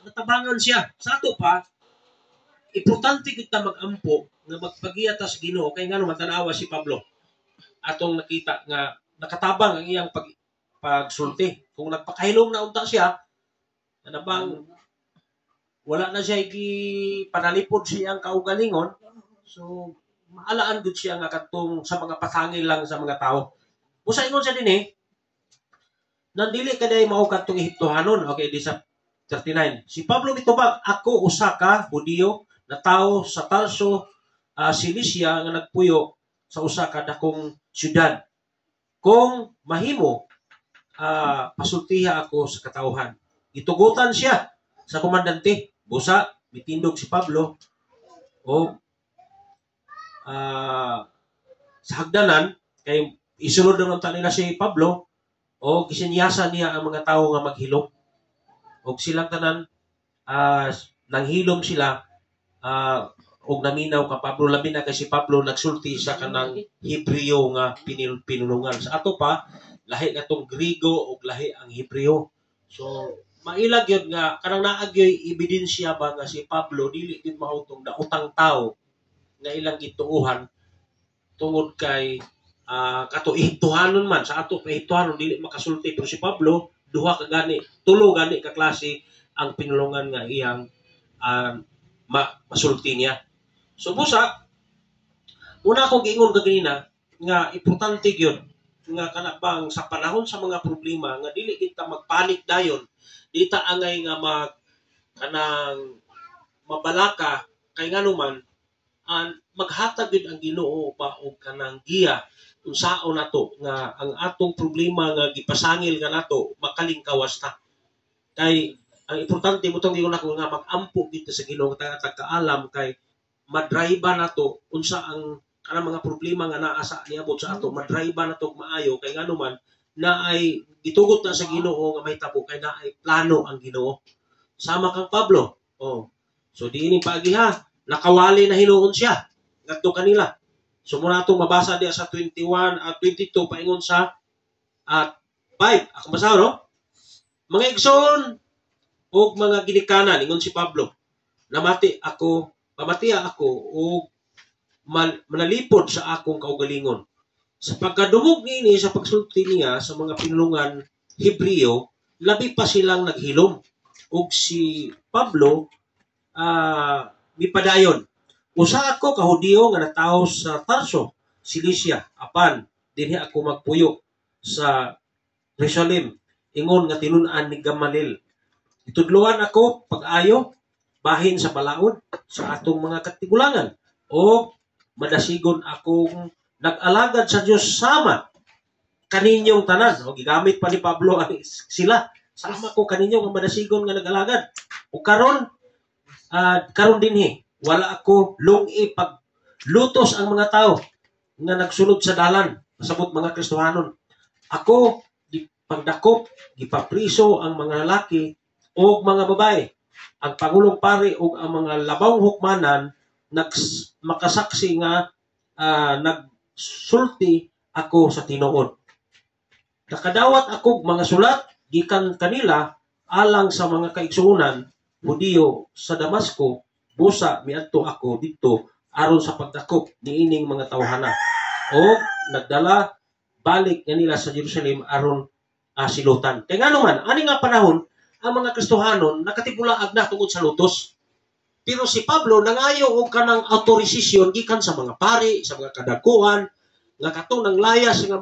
natabangan siya. Sa ato pa, importante kita mag-ampo nga magpagiyata sa Ginoo kay ngano matanawa si Pablo. Atong nakita nga nakatabang ang iyang pagsulti. Kung nagpakahilom na unta siya, ano bang wala na siya panalipod siya ang kaugalingon, so maalaan gud siya nga katong sa mga pasangil lang sa mga tao. Usa ingon siya dinhi, nandili kaday mao kadtong Ehiptohanon. Okay, di sa 39. Si Pablo mitubag, ako usa ka Hudiyo na tawo sa Tarso, Cilicia nga nagpuyo sa usa ka dakong syudad. Kung mahimo, pasultiha ako sa katawhan. Itugutan siya sa komandante. Busa, mitindog si Pablo o sa hagdanan, kay isunod naman nila si Pablo o gisinyasan niya ang mga tao nga maghilom. O silang tanan, nanghilom sila og naminaw ka Pablo. Labi na kay si Pablo nagsulti sa kanang Hebreo nga pinulungan. Sa ato pa, lahi na itong Grigo o lahi ang Hebreo. So, mailag yun nga, kanang naagyoy ebidensya ba nga si Pablo, dili din mautong daotang tao nga ilang gituuhan tungod kay kato Ehiptohanon man. Sa ato pa Ehiptohanon, dili makasulti. Pero si Pablo, duha ka gani, tulo gani ka klase ang pinulungan nga iyang masulti niya. So busa, una akong giingon kaganina nga importante gyud nga kanabang sa panahon sa mga problema nga dili kita magpanik dayon, di ta angay nga kanang mabalaka kay nganuman maghatag gyud ang Ginoo pa og kanang giya unsaon nato nga ang atong problema nga gipasangil nga nato makalingkawas ta. Kay ang importante mo tong ingon ako nga mag-ampo dito sa Ginoo kaalam kay madraiba nato unsa ang kanang mga problema nga naa sa niabot sa ato, madraiba nato maayo kay nganuman na ay gitugot na sa Ginoo nga may tabo kay na ay plano ang Ginoo. Sama kang Pablo. So diini pagiha nakawali na hinuon siya ngadto kanila. So muna itong mabasa diya sa 21 at 22 paingon sa 5. Ako basaw, no? Mga igsoon o mga ginikanan, ingon si Pablo, pamatiya ako o manalipod sa akong kaugalingon. Sa pagkadumog ini sa pagsulti niya sa mga pinulungan Hebreo, labi pa silang naghilom. O si Pablo, mipadayon. Usa ako ka Hudiyo nga natawo sa Tarso, Cilicia, apan dinhi ako magpuyo sa Jerusalem. Ingon nga tinun-an ni Gamaliel. Itudluan ako pag-ayo bahin sa balaod sa atong mga katigulangan o madasigon akong nag-alagad sa Dios sama kaninyong tanan. O gigamit pa ni Pablo sila. Sama ko kaninyo nga madasigon nga nag-alagad. O karon dinhi wala ako lungi pag lutos ang mga tao nga nagsulod sa dalan pasabot mga Kristohanon. Ako pagdakop gipapriso ang mga lalaki o mga babae. Ang pangulong pari o ang mga labang hukmanan makasaksi nga nagsulti ako sa tinuod. Nakadawat ako mga sulat gikan kanila alang sa mga kaigsuonan Hudiyo sa Damasco. Busa miadto ako dito aron sa pagdakop niining mga tawhana o nagdala balik nila sa Jerusalem aron silutan. Kaya nga naman, ani nga panahon ang mga Kristohanon nakatibulaag na tungod sa lutos. Pero si Pablo nangayo og kanang autorisasyon gikan sa mga pari, sa mga kadakuan nga katong nang layas nga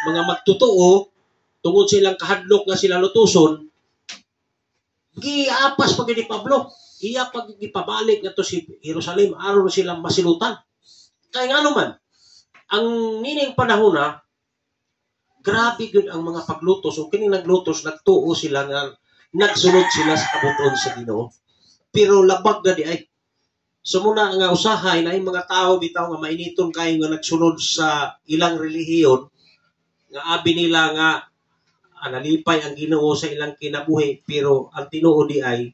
mga magtotoo tungod silang kahadlok nga sila lutuson. Giapas pag ni Pablo, iya pag gipabalik nga to si Jerusalem aron silang masilutan. Kaya nga naman, ang nining panahon na grabe gyud ang mga paglutos o kining naglutos nagtuo sila nga nagsunod sila sa kabuton sa Ginoo. Pero labag na di ay. So muna nga usahay na yung mga tao bitaw nga mainiton kayo nga nagsunod sa ilang relihiyon nga abi nila nga nalipay ang Ginoo sa ilang kinabuhi, pero ang tinuod di ay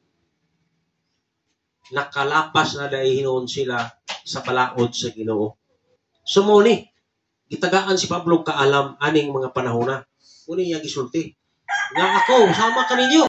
nakalapas na dahil hinuon sila sa palaod sa Ginoo. So muni, gitagaan si Pablo kaalam aning mga panahon na. Muni niya gisulti nga ako sama ka ninyo.